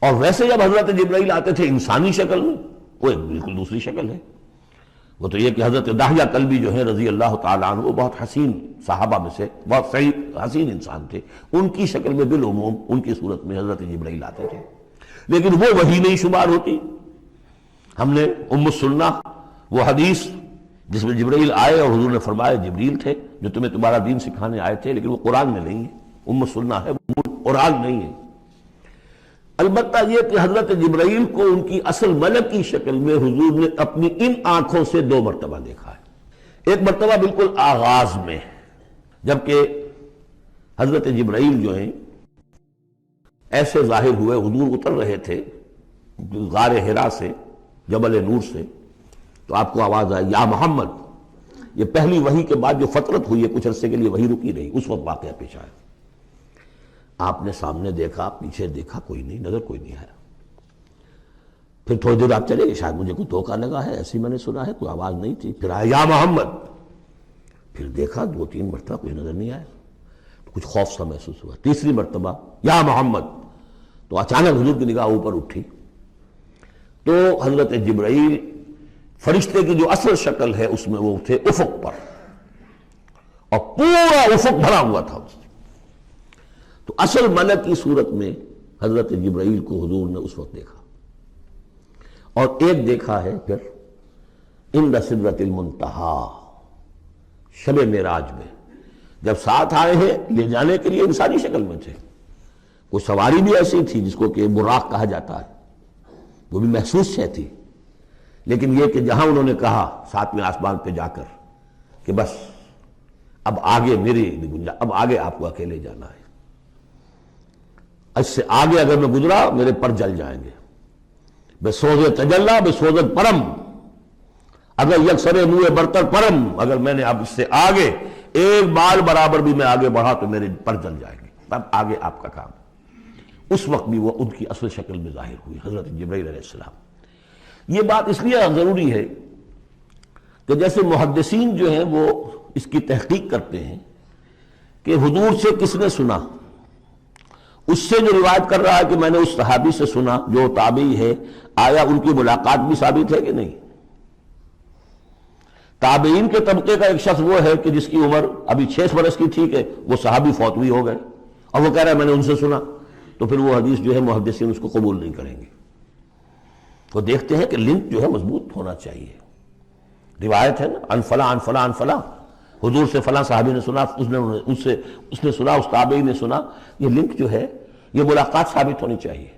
اور ویسے جب حضرت جبرائیل آتے تھے انسانی شکل میں، وہ ایک بالکل دوسری شکل ہے۔ وہ تو یہ کہ حضرت داہیہ کلبی جو ہیں رضی اللہ تعالیٰ عنہ، وہ بہت حسین صحابہ میں سے بہت صحیح حسین انسان تھے، ان کی شکل میں بالعموم ان کی صورت میں حضرت جبرائیل آتے تھے، لیکن وہ وحی نہیں شمار ہوتی۔ ہم نے ام السنہ وہ حدیث جس میں جبرائیل آئے اور حضور نے فرمایا جبریل تھے جو تمہیں تمہارا دین سکھانے آئے تھے، لیکن وہ قرآن میں نہیں ہے، ام السنہ ہے، وہ قرآن نہیں ہے۔ البتہ یہ کہ حضرت جبرائیل کو ان کی اصل ملک کی شکل میں حضور نے اپنی ان آنکھوں سے 2 مرتبہ دیکھا ہے۔ ایک مرتبہ بالکل آغاز میں، جبکہ حضرت جبرائیل جو ہیں ایسے ظاہر ہوئے، حضور اتر رہے تھے غار حرا سے، جبل نور سے، تو آپ کو آواز آئی یا محمد۔ یہ پہلی وحی کے بعد جو فترت ہوئی ہے، کچھ عرصے کے لیے وحی رکی رہی، اس وقت واقعہ پیش آیا۔ آپ نے سامنے دیکھا، پیچھے دیکھا، کوئی نہیں، نظر کوئی نہیں آیا۔ پھر تھوڑی دیر آپ چلے گئے، شاید مجھے کوئی دھوکہ لگا ہے، ایسی میں نے سنا ہے، کوئی آواز نہیں تھی۔ پھر آیا یا محمد، پھر دیکھا 2-3 مرتبہ کوئی نظر نہیں آیا، تو کچھ خوف سا محسوس ہوا۔ تیسری مرتبہ یا محمد، تو اچانک حضور کی نگاہ اوپر اٹھی، تو حضرت جبرائیل فرشتے کی جو اصل شکل ہے اس میں وہ تھے افق پر، اور پورا افق بھرا ہوا تھا۔ تو اصل ملک کی صورت میں حضرت جبرائیل کو حضور نے اس وقت دیکھا، اور ایک دیکھا ہے پھر عند سدرۃ المنتہا، شب معراج میں، جب ساتھ آئے ہیں لے جانے کے لیے انسانی شکل میں تھے۔ کوئی سواری بھی ایسی تھی جس کو کہ براق کہا جاتا ہے، وہ بھی محسوس شے تھی، لیکن یہ کہ جہاں انہوں نے کہا 7ویں آسمان پہ جا کر کہ بس اب آگے میری گنجائش، اب آگے آپ کو اکیلے جانا ہے، اس سے آگے اگر میں گزرا میرے پر جل جائیں گے، بے سوز تجلا بے سوزت پرم، اگر یکسر منہ برتر پرم، اگر میں نے اب اس سے آگے ایک بال برابر بھی میں آگے بڑھا تو میرے پر جل جائیں گے، تب آگے آپ کا کام۔ اس وقت بھی وہ ان کی اصل شکل میں ظاہر ہوئی حضرت جبرائیل علیہ السلام۔ یہ بات اس لیے ضروری ہے کہ جیسے محدثین جو ہیں وہ اس کی تحقیق کرتے ہیں کہ حضور سے کس نے سنا، اس سے جو روایت کر رہا ہے کہ میں نے اس صحابی سے سنا جو تابعی ہے، آیا ان کی ملاقات بھی ثابت ہے کہ نہیں؟ تابعین کے طبقے کا ایک شخص وہ ہے کہ جس کی عمر ابھی 6 برس کی تھی کہ وہ صحابی فوت بھی ہو گئے، اور وہ کہہ رہا ہے میں نے ان سے سنا، تو پھر وہ حدیث جو ہے محدثین اس کو قبول نہیں کریں گے۔ وہ دیکھتے ہیں کہ لنک جو ہے مضبوط ہونا چاہیے۔ روایت ہے نا ان فلاں ان فلاں ان فلاں، حضور سے فلاں صحابی نے سنا، اس نے سنا، اس تابعی نے سنا، یہ لنک جو ہے یہ ملاقات ثابت ہونی چاہیے۔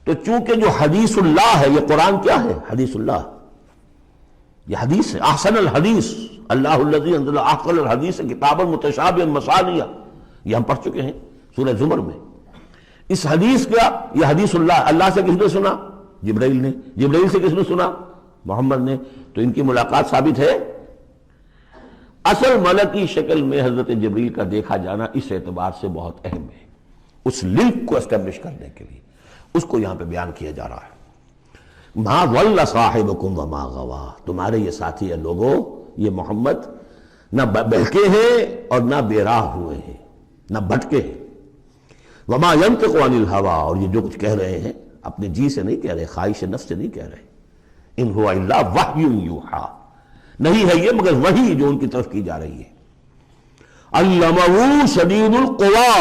تو چونکہ جو حدیث اللہ ہے، یہ قرآن کیا ہے؟ حدیث اللہ، یہ حدیث ہے، احسن الحدیث اللہ الذی انزل احسن الحدیث کتابا متشابہا مثانیہ، یہ ہم پڑھ چکے ہیں سورہ زمر میں۔ اس حدیث کا یہ حدیث اللہ، اللہ سے کس نے سنا؟ جبرائیل نے، جبرائیل سے کس نے سنا؟ محمد نے، تو ان کی ملاقات ثابت ہے۔ اصل ملکی شکل میں حضرت جبرائیل کا دیکھا جانا اس اعتبار سے بہت اہم ہے، اس لنک کو اسٹیبلش کرنے کے لیے اس کو یہاں پہ بیان کیا جا رہا ہے۔ ما ضل صاحبکم وما غوا، تمہارے یہ ساتھی ہے لوگوں، یہ محمد نہ بہکے ہیں اور نہ بے راہ ہوئے ہیں، نہ بھٹکے ہیں۔ وما ينطق عن الهوى، اور یہ جو کچھ کہہ رہے ہیں اپنے جی سے نہیں کہہ رہے، خواہش نفس سے نہیں کہہ رہے، ان هو الا وحی یوحی، نہیں ہے یہ مگر وحی جو ان کی طرف کی جا رہی ہے۔ علمہ شدید القوی،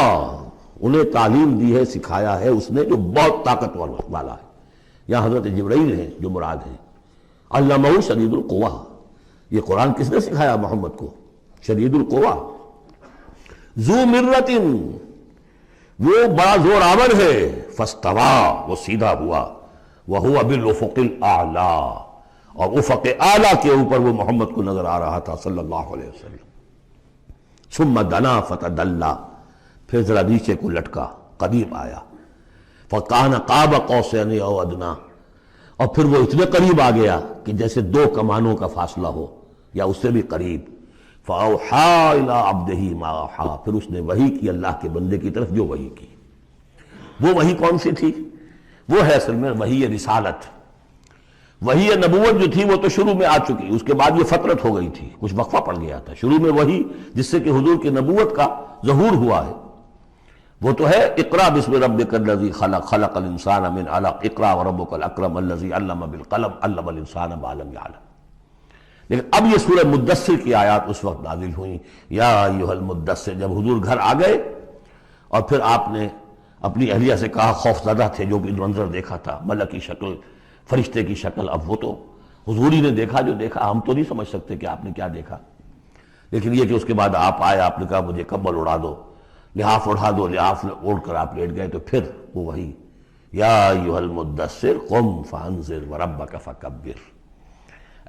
انہیں تعلیم دی ہے، سکھایا ہے اس نے جو بہت طاقتور والا ہے۔ یہاں حضرت جبرائیل ہیں جو مراد ہیں۔ علمہ شدید القوی، یہ قرآن کس نے سکھایا محمد کو؟ شدید القوی، ذو مرۃ، وہ بڑا زور آور ہے، فاستوی، وہ سیدھا ہوا، وہو بالافق الاعلی، اور افق اعلیٰ کے اوپر وہ محمد کو نظر آ رہا تھا صلی اللہ علیہ وسلم۔ ثم دنا فتدلی، پھر ذرا نیچے کو لٹکا، قریب آیا، فکان قاب قوسین او ادنی، اور پھر وہ اتنے قریب آ گیا کہ جیسے 2 کمانوں کا فاصلہ ہو یا اس سے بھی قریب۔ فَأَوْحَىٰ إِلَىٰ عَبْدِهِ مَا أَوْحَىٰ، پھر اس نے وحی کی اللہ کے بندے کی طرف جو وحی کی۔ وہ وحی کون سی تھی؟ وہ ہے اصل میں وحی رسالت، وحی نبوت جو تھی وہ تو شروع میں آ چکی، اس کے بعد یہ فترت ہو گئی تھی، کچھ وقفہ پڑ گیا تھا۔ شروع میں وحی جس سے کہ حضور کی نبوت کا ظہور ہوا ہے، وہ تو ہے اقرا بسم ربک الذی خلق خلق الانسان من علق اقرا وربک الاکرم الذی علم بالقلم علم الانسان ما لم یعلم. لیکن اب یہ سورہ مدثر کی آیات اس وقت نازل ہوئیں، یا ایھا المدثر، جب حضور گھر آ گئے اور پھر آپ نے اپنی اہلیہ سے کہا، خوف زدہ تھے، جو بھی منظر دیکھا تھا، ملک کی شکل، فرشتے کی شکل، اب وہ تو حضور ہی نے دیکھا جو دیکھا، ہم تو نہیں سمجھ سکتے کہ آپ نے کیا دیکھا. لیکن یہ کہ اس کے بعد آپ آئے، آپ نے کہا مجھے کمبل اڑا دو، لحاف اڑا دو، لحاف اوڑھ کر آپ لیٹ گئے، تو پھر وہ وہی یا ایھا المدثر قم فانذر وربک فکبر،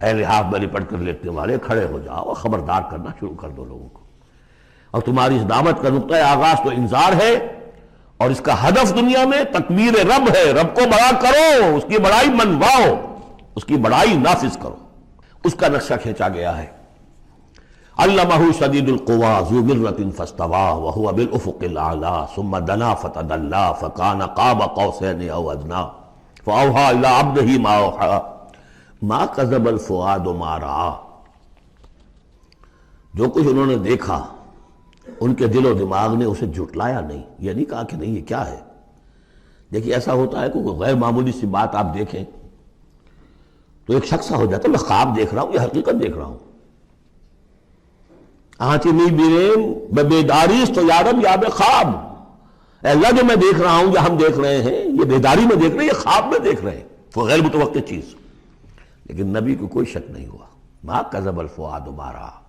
اے لحاف میں لپٹ کر لیٹنے والے کھڑے ہو جاؤ اور خبردار کرنا شروع کر دو لوگوں کو. اور تمہاری اس دعوت کا نقطۂ آغاز تو انذار ہے، اور اس کا ہدف دنیا میں تکبیر رب ہے. رب کو بڑا کرو، اس کی بڑائی منواؤ، اس کی بڑائی نافذ کرو. اس کا نقشہ کھینچا گیا ہے. علمہ شدید القویٰ ذو مرۃ فاستویٰ وہو بالافق الاعلیٰ ثم دنا فتدلیٰ فکان قاب قوسین او ادنیٰ فاوحیٰ الی عبدہ ما اوحیٰ ما کذب الفؤاد ما رأیٰ. جو کچھ انہوں نے دیکھا ان کے دل و دماغ نے اسے جھٹلایا نہیں، یہ نہیں کہا کہ نہیں یہ کیا ہے. دیکھیے ایسا ہوتا ہے کہ کوئی غیر معمولی سی بات آپ دیکھیں تو ایک شخص ہو جاتا ہے میں خواب دیکھ رہا ہوں یا حقیقت دیکھ رہا ہوں. آنچی می بیریم بے بیداریس تو یارم یا بے خواب، اے اللہ جو میں دیکھ رہا ہوں یا ہم دیکھ رہے ہیں یہ بیداری میں دیکھ رہے ہیں، یہ خواب میں دیکھ رہے ہیں، وہ غیر متوقع چیز. لیکن نبی کو کوئی شک نہیں ہوا. ما کذب الفؤاد ما رأیٰ،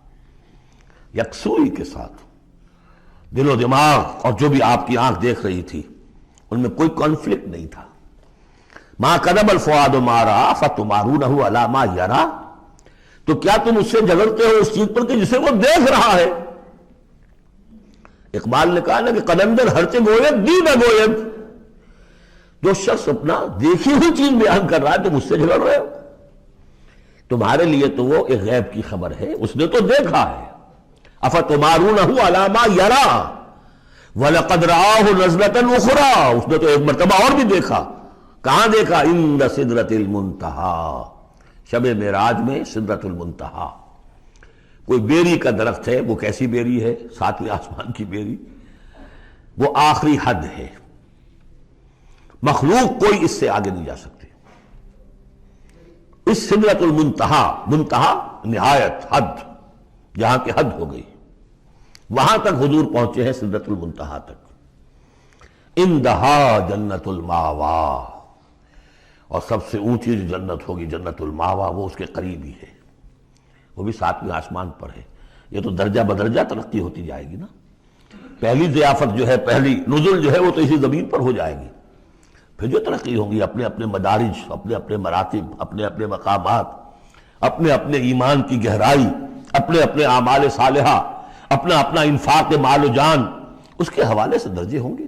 یکسوئی کے ساتھ دل و دماغ اور جو بھی آپ کی آنکھ دیکھ رہی تھی ان میں کوئی کانفلکٹ نہیں تھا. ما کذب الفؤاد ما رأیٰ فتمارونہ علی ما یریٰ، تو کیا تم اس سے جھگڑتے ہو اس چیز پر کہ جسے وہ دیکھ رہا ہے. اقبال نے کہا نا کہ قلندر ہرچے گوید دی نہ گوید، جو شخص اپنا دیکھی ہوئی چیز بیان کر رہا ہے تم اس سے جھگڑ رہے ہو. تمہارے لیے تو وہ ایک غیب کی خبر ہے، اس نے تو دیکھا ہے. افتمارونہ علی ما یریٰ وَلَقَدْ رَآهُ نَزْلَةً أُخْرَىٰ، اس نے تو ایک مرتبہ اور بھی دیکھا. کہاں دیکھا؟ عند سدرۃ المنتہیٰ، شب معراج میں سدرۃ المنتہیٰ. کوئی بیری کا درخت ہے، وہ کیسی بیری ہے؟ ساتویں آسمان کی بیری، وہ آخری حد ہے. مخلوق کوئی اس سے آگے نہیں جا سکتی. اس سدرۃ المنتہیٰ، منتہا نہایت، حد، جہاں کی حد ہو گئی، وہاں تک حضور پہنچے ہیں، سدرۃ المنتہیٰ تک. عندہا جنت الماویٰ، اور سب سے اونچی جو جنت ہوگی جنت الماویٰ، وہ اس کے قریب ہی ہے، وہ بھی ساتویں آسمان پر ہے. یہ تو درجہ بدرجہ ترقی ہوتی جائے گی نا. پہلی ضیافت جو ہے، پہلی نزل جو ہے وہ تو اسی زمین پر ہو جائے گی. پھر جو ترقی ہوگی اپنے اپنے مدارج، اپنے اپنے مراتب، اپنے اپنے مقامات، اپنے اپنے ایمان کی گہرائی، اپنے اپنے اعمال صالحہ، اپنا اپنا انفاق مال و جان، اس کے حوالے سے درجے ہوں گے.